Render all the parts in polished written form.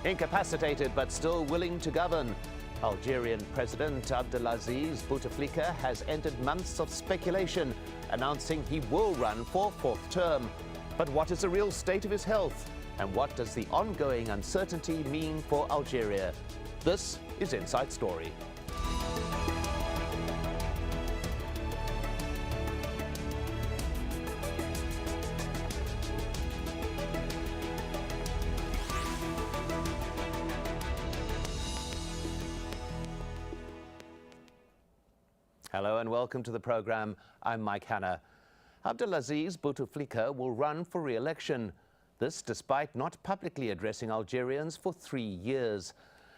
Incapacitated but still willing to govern, Algerian President Abdelaziz Bouteflika has ended months of speculation, announcing he will run for a fourth term. But what is the real state of his health? And what does the ongoing uncertainty mean for Algeria? This is Inside Story. Hello and welcome to the program. I'm Mike Hanna. Abdelaziz Bouteflika will run for re-election. This despite not publicly addressing Algerians for 3 years.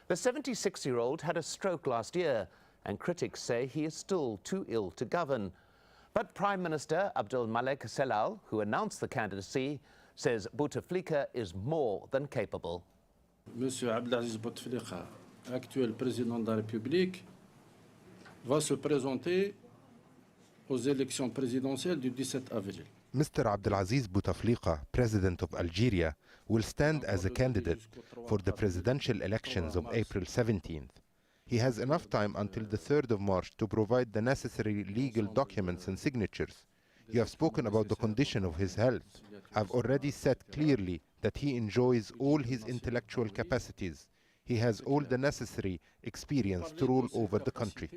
The 76-year-old had a stroke last year, and critics say he is still too ill to govern. But Prime Minister Abdelmalek Sellal, who announced the candidacy, says Bouteflika is more than capable. Monsieur Abdelaziz Bouteflika, actuel président de la République, va se présenter aux élections présidentielles du 17 avril. Mr. Abdelaziz Bouteflika, President of Algeria, will stand as a candidate for the presidential elections of April 17th. He has enough time until the 3rd of March to provide the necessary legal documents and signatures. You have spoken about the condition of his health. I've already said clearly that he enjoys all his intellectual capacities. He has all the necessary experience to rule over the country.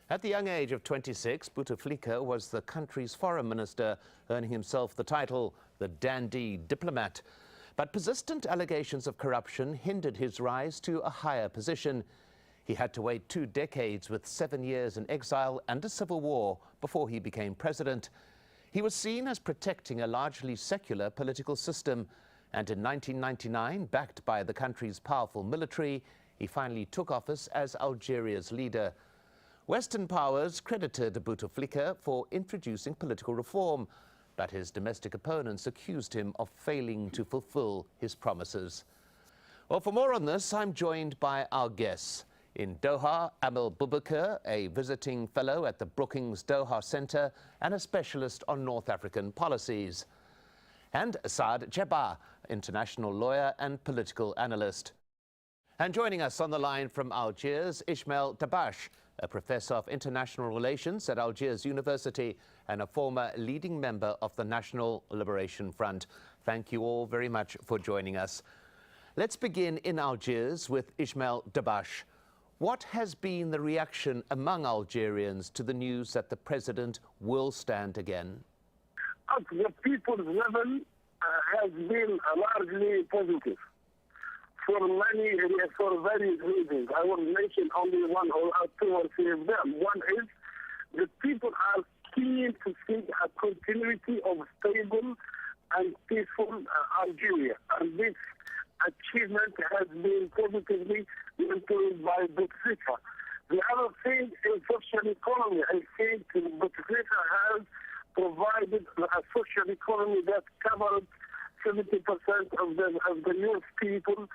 At the young age of 26, Bouteflika was the country's foreign minister, earning himself the title the dandy diplomat. But persistent allegations of corruption hindered his rise to a higher position. He had to wait 2 decades with 7 years in exile and a civil war before he became president. He was seen as protecting a largely secular political system. And in 1999, backed by the country's powerful military, he finally took office as Algeria's leader. Western powers credited Bouteflika for introducing political reform, but his domestic opponents accused him of failing to fulfill his promises. Well, for more on this, I'm joined by our guests. In Doha, Amel Boubekeur, a visiting fellow at the Brookings Doha Center and a specialist on North African policies. And Saad Jabbar, international lawyer and political analyst. And joining us on the line from Algiers, Ismail Dabash, a professor of international relations at Algiers University and a former leading member of the National Liberation Front. Thank you all very much for joining us. Let's begin in Algiers with Ismail Dabash. What has been the reaction among Algerians to the news that the president will stand again? At the people's level has been largely positive for various reasons. I will mention only one or two or three of them. One is the people are keen to see a continuity of stable and peaceful Algeria, and this achievement has been positively influenced by Bouteflika. The other thing is social economy. I think Bouteflika has provided a social economy that covered 70% of the youth people,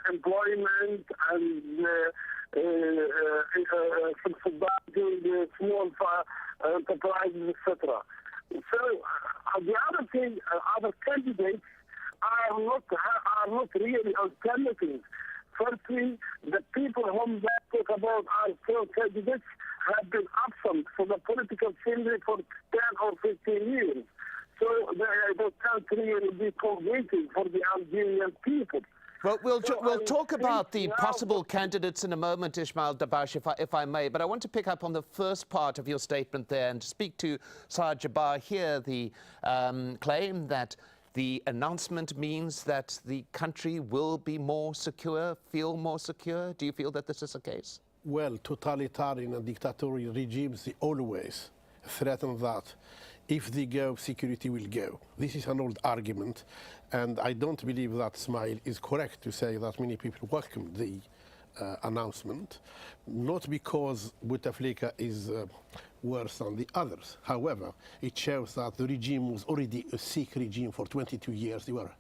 employment and subsidizing the small enterprises, etc. So the other thing, other candidates are not really alternatives. Firstly, the people whom they talk about are still candidates have been absent from the political scene for 10 or 15 years. So they can't really be convincing for the Algerian people. Well, we'll talk about the possible candidates in a moment, Ismail Dabash, if I may. But I want to pick up on the first part of your statement there and speak to Saad Jabbar here, the claim that the announcement means that the country will be more secure, feel more secure. Do you feel that this is the case? Well, totalitarian and dictatorial regimes, they always threaten that if they go, security will go. This is an old argument, and I don't believe that Ismail is correct to say that many people welcomed the announcement, not because Bouteflika is worse than the others. However, it shows that the regime was already a Sikh regime for 22 years. They were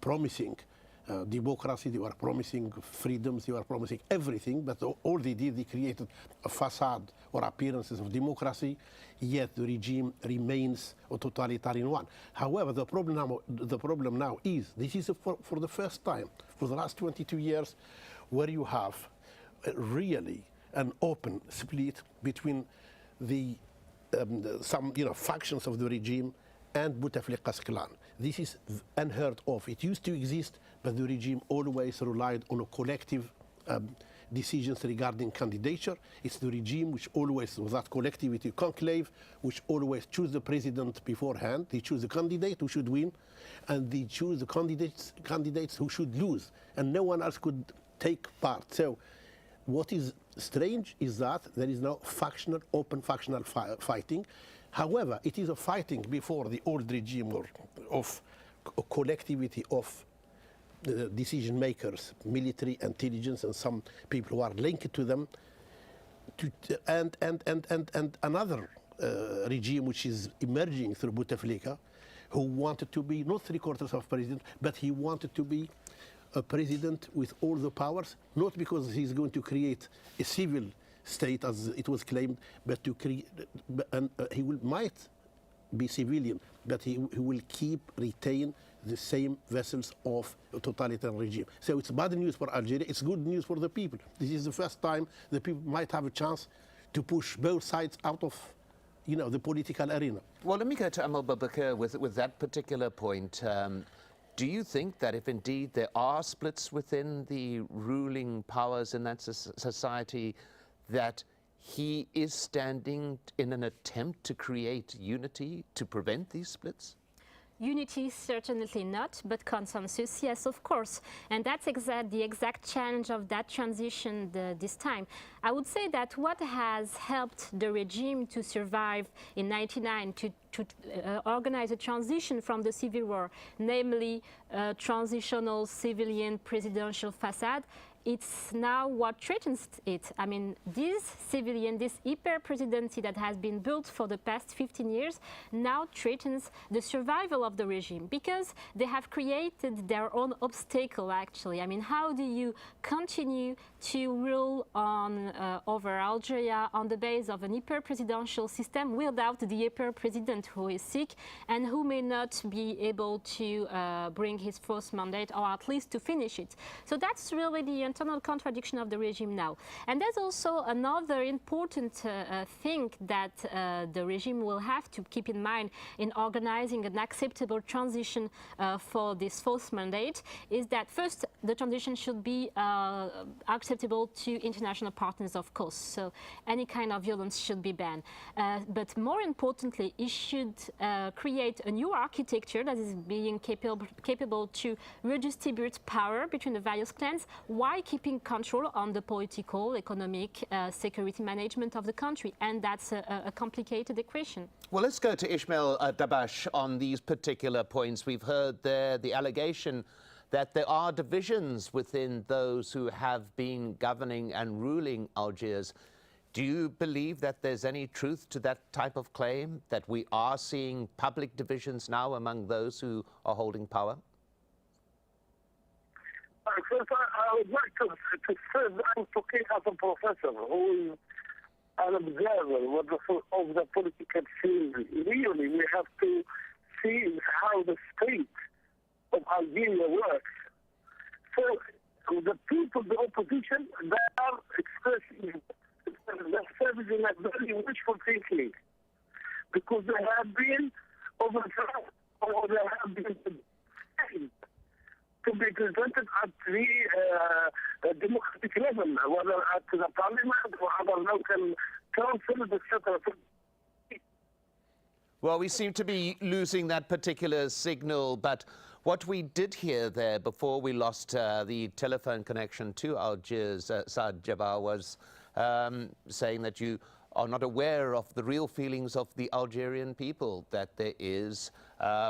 promising democracy, they were promising freedoms, they were promising everything, but all they did, they created a facade or appearances of democracy, yet the regime remains a totalitarian one. However, the problem now is, this is for the first time, for the last 22 years, where you have really an open split between the some factions of the regime and Bouteflika's clan. This is unheard of. It used to exist, but the regime always relied on a collective decisions regarding candidature. It's the regime which always, with that collectivity conclave, which always choose the president beforehand. They choose the candidate who should win, and they choose the candidates who should lose, and no one else could take part. So what is strange is that there is no factional, open factional fighting. However, it is a fighting before the old regime of collectivity of decision makers, military, intelligence, and some people who are linked to them, and another regime which is emerging through Bouteflika, who wanted to be not three-quarters of president, but he wanted to be a president with all the powers, not because he's going to create a civil state as it was claimed, but to create, and he might be civilian, but he will retain the same vessels of a totalitarian regime. So it's bad news for Algeria, it's good news for the people. This is the first time the people might have a chance to push both sides out of the political arena. Well, let me go to Amel Boubekeur with that particular point. Do you think that if indeed there are splits within the ruling powers in that society, that he is standing in an attempt to create unity to prevent these splits? Unity, certainly not, but consensus, yes, of course. And that's the exact challenge of that transition this time. I would say that what has helped the regime to survive in 1999 to organize a transition from the civil war, namely a transitional civilian presidential facade, it's now what threatens it. I mean, this hyper-presidency that has been built for the past 15 years now threatens the survival of the regime, because they have created their own obstacle, actually. I mean, how do you continue to rule over Algeria on the base of an hyper-presidential system without the hyper-president who is sick and who may not be able to bring his first mandate, or at least to finish it? So that's really the internal contradiction of the regime now. And there's also another important thing that the regime will have to keep in mind in organizing an acceptable transition for this fourth mandate, is that first, the transition should be acceptable to international partners, of course. So any kind of violence should be banned. But more importantly, it should create a new architecture that is being capable to redistribute power between the various clans while keeping control on the political, economic, security management of the country. And that's a complicated equation. Well, let's go to Ismail Dabash on these particular points. We've heard there the allegation that there are divisions within those who have been governing and ruling Algiers. Do you believe that there's any truth to that type of claim, that we are seeing public divisions now among those who are holding power? First, I would like to say that I'm talking as a professor who is an observer of the political field. Really, we have to see how the state of Algeria works. So the people, the opposition, they are expressing themselves in a very wishful thinking, because they have been overthrown, or they have been to be presented at the democratic level, whether at the parliament or other local councils, etc. Well, we seem to be losing that particular signal, but what we did hear there before we lost the telephone connection to Algiers, Saad Jabbar, was saying that you are not aware of the real feelings of the Algerian people, that there is,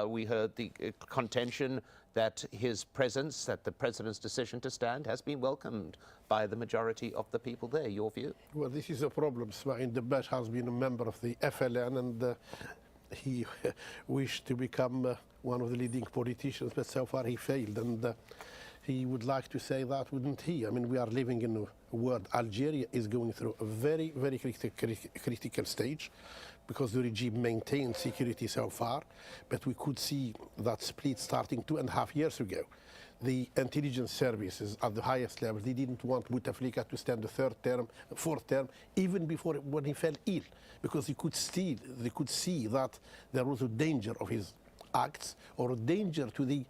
we heard the contention that his presence, that the president's decision to stand has been welcomed by the majority of the people there. Your view? Well, this is a problem. Ismail Dabash has been a member of the FLN, and he wished to become one of the leading politicians, but so far he failed. And he would like to say that, wouldn't he? I mean, we are living in a world. Algeria is going through a very, very critical stage because the regime maintained security so far, but we could see that split starting 2.5 years ago. The intelligence services at the highest level, they didn't want Bouteflika to stand the fourth term, even before when he fell ill, because they could see that there was a danger of his acts or a danger to the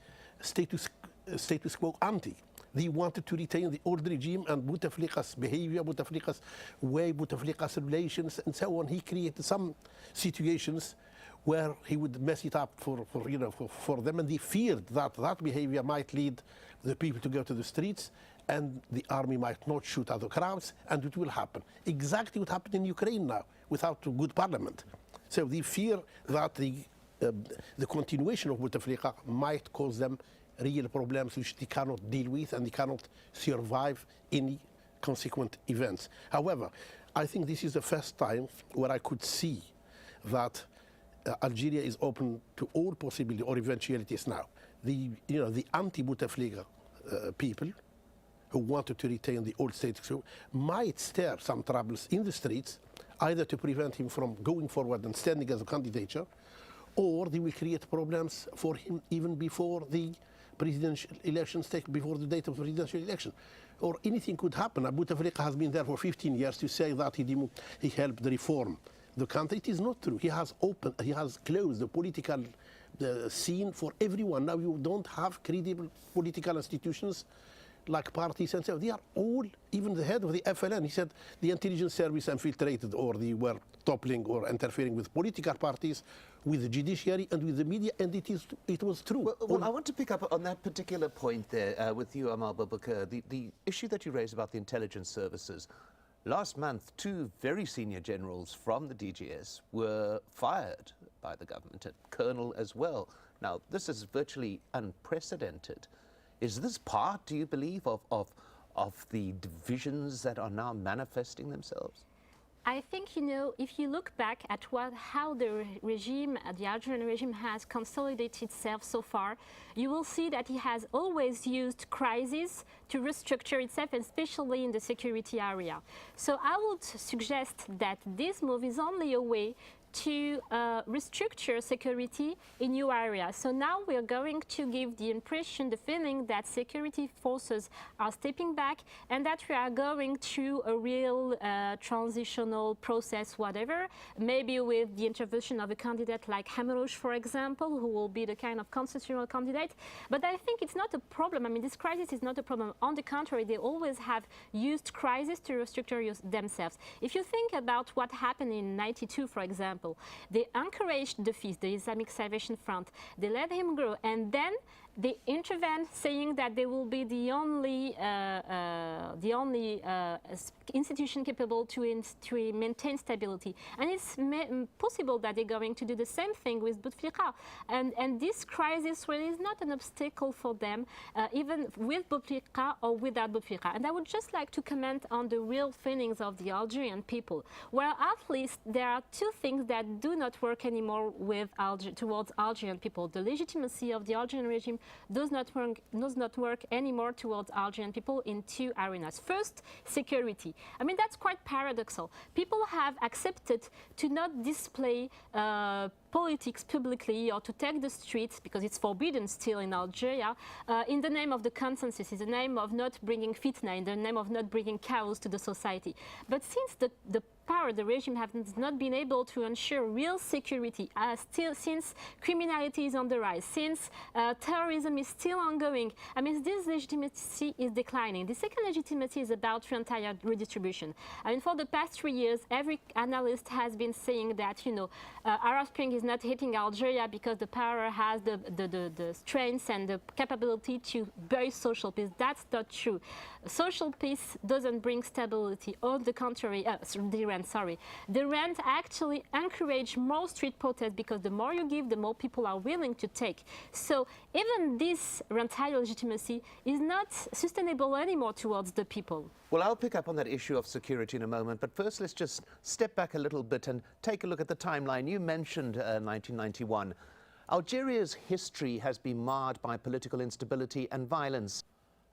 status quo ante. They wanted to retain the old regime, and Bouteflika's behavior, Bouteflika's way, Bouteflika's relations, and so on. He created some situations where he would mess it up for them, and they feared that that behavior might lead the people to go to the streets, and the army might not shoot at the crowds, and it will happen. Exactly what happened in Ukraine now, without a good parliament. So they fear that the continuation of Bouteflika might cause them real problems which they cannot deal with, and they cannot survive any consequent events. However, I think this is the first time where I could see that Algeria is open to all possibilities or eventualities now. The anti-Bouteflika people who wanted to retain the old status quo might stir some troubles in the streets, either to prevent him from going forward and standing as a candidature, or they will create problems for him even before the presidential elections before the date of the presidential election. Or anything could happen. Bouteflika has been there for 15 years to say that he helped reform the country. It is not true. He has closed the political scene for everyone. Now you don't have credible political institutions like parties and so. They are all, even the head of the FLN, he said the intelligence service infiltrated, or they were toppling or interfering with political parties, with the judiciary and with the media, and it was true. Well, I want to pick up on that particular point there with you, Amel Boubekeur, the issue that you raised about the intelligence services. Last month, 2 very senior generals from the DGS were fired by the government, a colonel as well. Now, this is virtually unprecedented. Is this part, do you believe, of the divisions that are now manifesting themselves? I think, if you look back at how the Algerian regime has consolidated itself so far, you will see that he has always used crisis to restructure itself, especially in the security area. So I would suggest that this move is only a way to restructure security in new areas. So now we are going to give the impression, the feeling that security forces are stepping back and that we are going through a real transitional process, whatever, maybe with the intervention of a candidate like Hamrouche, for example, who will be the kind of constitutional candidate. But I think it's not a problem. I mean, this crisis is not a problem. On the contrary, they always have used crisis to restructure themselves. If you think about what happened in '92, for example, they encouraged the FIS, the Islamic Salvation Front. They let him grow, and then they intervened, saying that they will be the only institution capable to maintain stability. And it's possible that they're going to do the same thing with Bouteflika. And this crisis really is not an obstacle for them, even with Bouteflika or without Bouteflika. And I would just like to comment on the real feelings of the Algerian people. Well, at least there are 2 things that do not work anymore towards Algerian people. The legitimacy of the Algerian regime does not work anymore towards Algerian people in 2 arenas. First, security. I mean, that's quite paradoxal. People have accepted to not display politics publicly or to take the streets, because it's forbidden still in Algeria, in the name of the consensus, in the name of not bringing fitna, in the name of not bringing chaos to the society. But since the regime has not been able to ensure real security, since criminality is on the rise, since terrorism is still ongoing, I mean, this legitimacy is declining. The second legitimacy is about entire redistribution. I mean, for the past 3 years, every analyst has been saying that, Arab Spring is not hitting Algeria because the power has the strength and the capability to bury social peace. That's not true. Social peace doesn't bring stability. On the contrary, the rent actually encourage more street protests, because the more you give, the more people are willing to take. So even this rentier legitimacy is not sustainable anymore towards the people. Well, I'll pick up on that issue of security in a moment, but first let's just step back a little bit and take a look at the timeline. You mentioned 1991. Algeria's history has been marred by political instability and violence.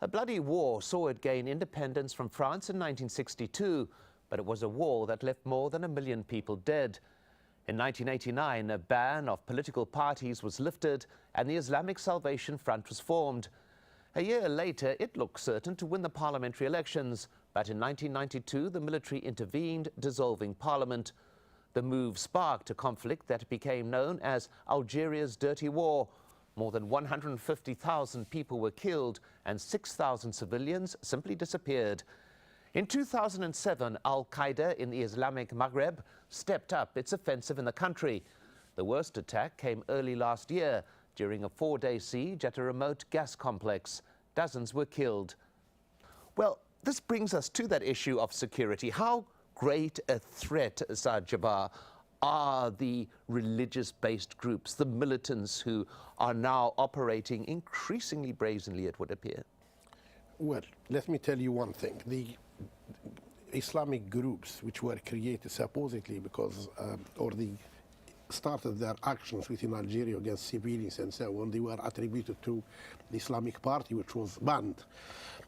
A bloody war saw it gain independence from France in 1962, but it was a war that left more than 1 million people dead. In 1989, a ban of political parties was lifted and the Islamic Salvation Front was formed. A year later, it looked certain to win the parliamentary elections, but in 1992, the military intervened, dissolving parliament. The move sparked a conflict that became known as Algeria's Dirty War. More than 150,000 people were killed and 6,000 civilians simply disappeared. In 2007, Al-Qaeda in the Islamic Maghreb stepped up its offensive in the country. The worst attack came early last year during a 4-day siege at a remote gas complex. Dozens were killed. Well, this brings us to that issue of security. How great a threat, Saad Jabbar, are the religious-based groups, the militants who are now operating increasingly brazenly, it would appear? Well, let me tell you one thing. The Islamic groups which were created supposedly because, started their actions within Algeria against civilians and so on, they were attributed to the Islamic Party, which was banned.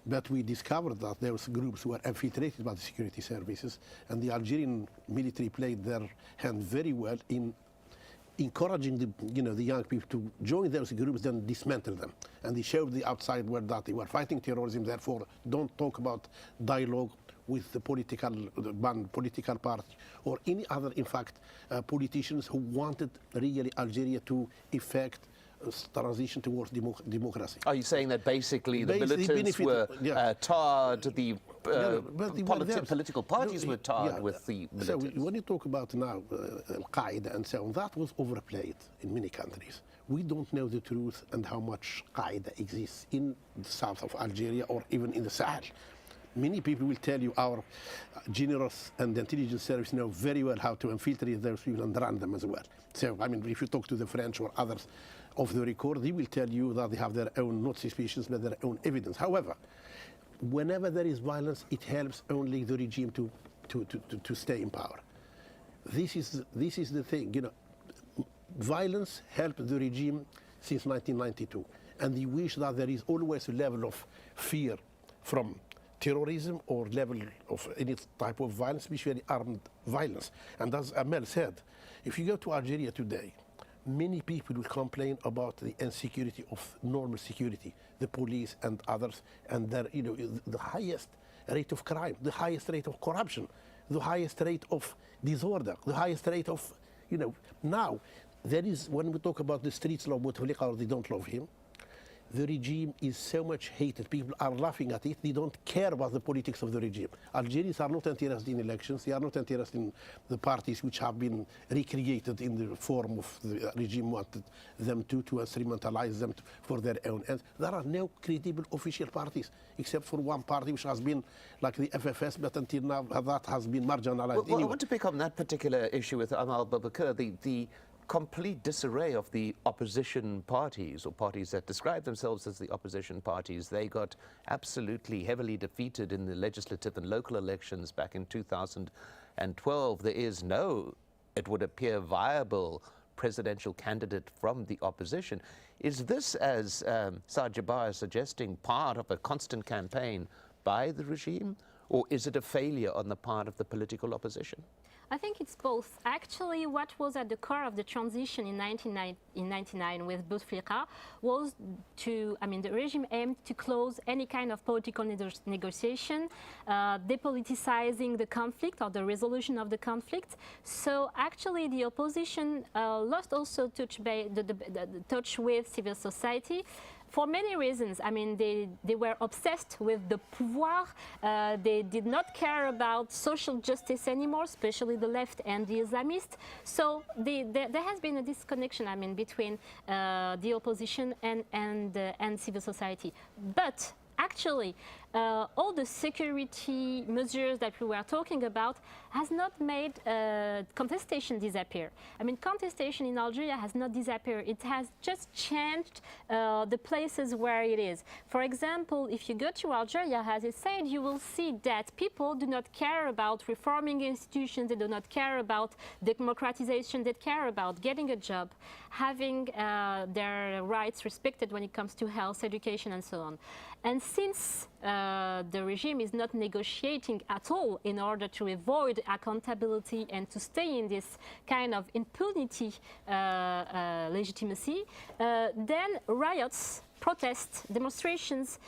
But we discovered that those groups were infiltrated by the security services, and the Algerian military played their hand very well in encouraging the young people to join those groups, then dismantle them. And they showed the outside world that they were fighting terrorism, therefore don't talk about dialogue with the political party or any other, in fact, politicians who wanted really Algeria to effect transition towards democracy. Are you saying that basically the militants were tarred, the political parties were tarred with the militants? So when you talk about now Al-Qaeda and so on, that was overplayed in many countries. We don't know the truth and how much Qaeda exists in the south of Algeria or even in the Sahel. Many people will tell you our generous and intelligence service know very well how to infiltrate those people and run them as well. So, I mean, if you talk to the French or others of the record, they will tell you that they have their own, not suspicions, but their own evidence. However, whenever there is violence, it helps only the regime to stay in power. This is the thing, you know. Violence helped the regime since 1992, and they wish that there is always a level of fear from terrorism or level of any type of violence, especially armed violence. And as Amel said, if you go to Algeria today, many people will complain about the insecurity of normal security, the police and others, and their, you know, the highest rate of crime, the highest rate of corruption, the highest rate of disorder, the highest rate of, you know, now there is, when we talk about the streets love Bouteflika or they don't love him, the regime is so much hated. People are laughing at it. They don't care about the politics of the regime. Algerians are not interested in elections. They are not interested in the parties which have been recreated in the form of the regime wanted them to instrumentalize them for their own ends. There are no credible official parties, except for one party which has been like the FFS, but until now that has been marginalized. Well, anyway. I want to pick on that particular issue with Amel Boubekeur, the complete disarray of the opposition parties, or parties that describe themselves as the opposition parties. They got absolutely heavily defeated in the legislative and local elections back in 2012. There is no, it would appear, viable presidential candidate from the opposition. Is this, as Saad Jabbar is suggesting, part of a constant campaign by the regime, or is it a failure on the part of the political opposition? I think it's both. Actually, what was at the core of the transition in 1999 with Bouteflika was to, I mean, the regime aimed to close any kind of political negotiation, depoliticizing the conflict or the resolution of the conflict. So actually, the opposition lost also touch with civil society. For many reasons. I mean, they were obsessed with the pouvoir. They did not care about social justice anymore, especially the left and the Islamists. So there has been a disconnection, I mean, between the opposition and civil society. But actually, all the security measures that we were talking about has not made contestation disappear. I mean, contestation in Algeria has not disappeared. It has just changed the places where it is. For example, if you go to Algeria, as I said, you will see that people do not care about reforming institutions. They do not care about democratization. They care about getting a job, having their rights respected when it comes to health, education, and so on. And since the regime is not negotiating at all in order to avoid accountability and to stay in this kind of impunity legitimacy, then riots, protests, demonstrations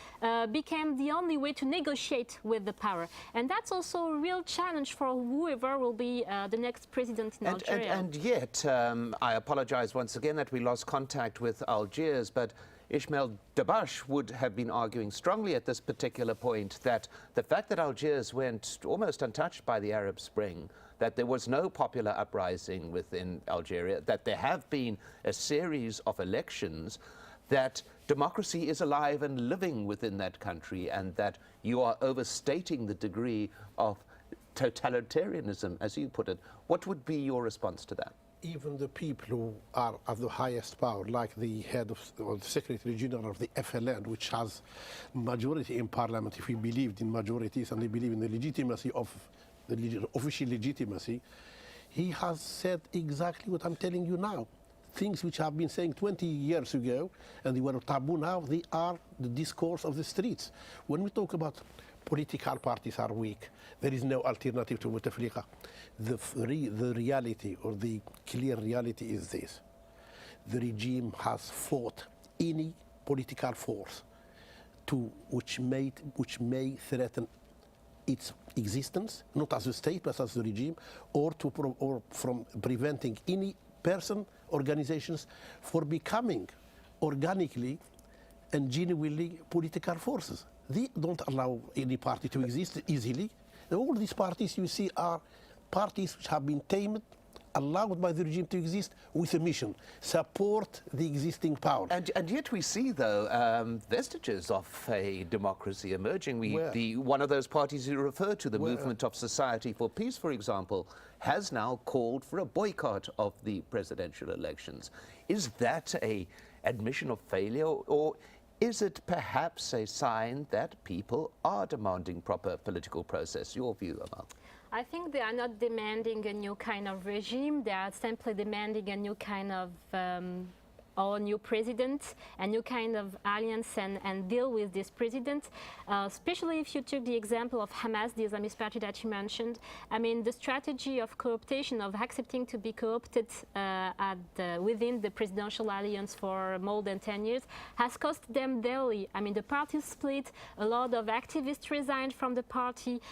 became the only way to negotiate with the power. And that's also a real challenge for whoever will be the next president in Algeria. And yet, I apologize once again that we lost contact with Algiers, but Ismail Dabash would have been arguing strongly at this particular point that the fact that Algiers went almost untouched by the Arab Spring, that there was no popular uprising within Algeria, that there have been a series of elections, that democracy is alive and living within that country, and that you are overstating the degree of totalitarianism, as you put it. What would be your response to that? Even the people who are at the highest power, like the head of or the Secretary General of the FLN, which has majority in parliament, if we believed in majorities and they believe in the legitimacy of the official legitimacy, he has said exactly what I'm telling you now. Things which have been saying 20 years ago and they were taboo now, they are the discourse of the streets. When we talk about political parties are weak, there is no alternative to Bouteflika. The reality or the clear reality is this. The regime has fought any political force which may threaten its existence, not as a state but as a regime, or from preventing any person, organizations for becoming organically and genuinely political forces. They don't allow any party to exist easily. And all these parties you see are parties which have been tamed, allowed by the regime to exist with a mission, support the existing power. And yet we see, though, vestiges of a democracy emerging. One of those parties you refer to, the Movement of Society for Peace, for example, has now called for a boycott of the presidential elections. Is that an admission of failure, or is it perhaps a sign that people are demanding proper political process? Your view, Amel? I think they are not demanding a new kind of regime. They are simply demanding a new kind of or new president, a new kind of alliance and deal with this president. Especially if you took the example of Hamas, the Islamist party that you mentioned. I mean, the strategy of co-optation, of accepting to be co-opted within the presidential alliance for more than 10 years, has cost them dearly. I mean, the party split, a lot of activists resigned from the party,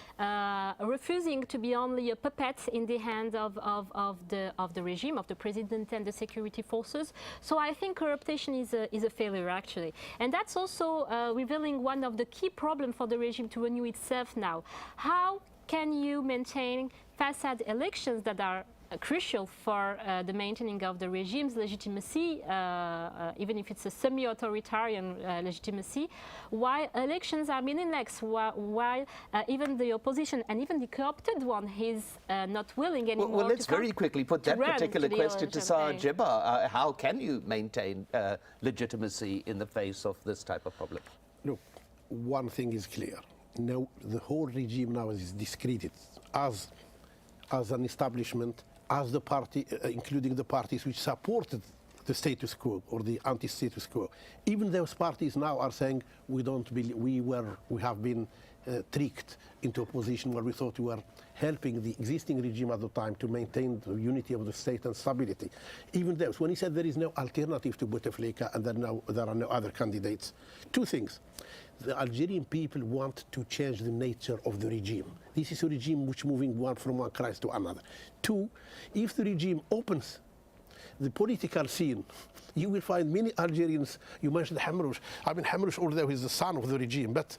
refusing to be only a puppet in the hands of the regime, of the president and the security forces. So I think co-optation is a failure, actually. And that's also revealing one of the key problems for the regime to renew itself now. How can you maintain facade elections that are crucial for the maintaining of the regime's legitimacy, even if it's a semi-authoritarian legitimacy, while elections are meaningless, while even the opposition and even the co-opted one is not willing anymore Well, let's very quickly put that particular question to Saad Jibba. How can you maintain legitimacy in the face of this type of problem? Look, one thing is clear. Now, the whole regime now is discredited as an establishment, as the party, including the parties which supported the status quo or the anti-status quo. Even those parties now are saying we don't believe we have been tricked into a position where we thought we were helping the existing regime at the time to maintain the unity of the state and stability. Even those, when he said there is no alternative to Bouteflika and there are no other candidates, two things. The Algerian people want to change the nature of the regime. This is a regime which moving from one crisis to another. Two, if the regime opens the political scene, you will find many Algerians. You mentioned Hamrouche. I mean, Hamrouche, although he's the son of the regime, but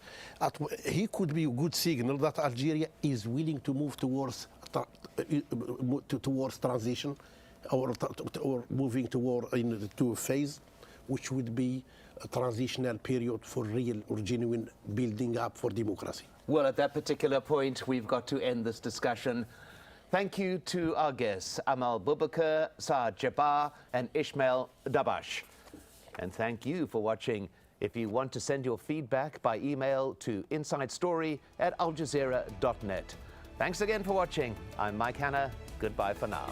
he could be a good signal that Algeria is willing to move towards transition or moving to a phase which would be a transitional period for real or genuine building up for democracy. Well, at that particular point, we've got to end this discussion. Thank you to our guests, Amel Boubekeur, Saad Jabbar, and Ismail Dabash. And thank you for watching. If you want to send your feedback by email to insidestory@aljazeera.net. Thanks again for watching. I'm Mike Hanna. Goodbye for now.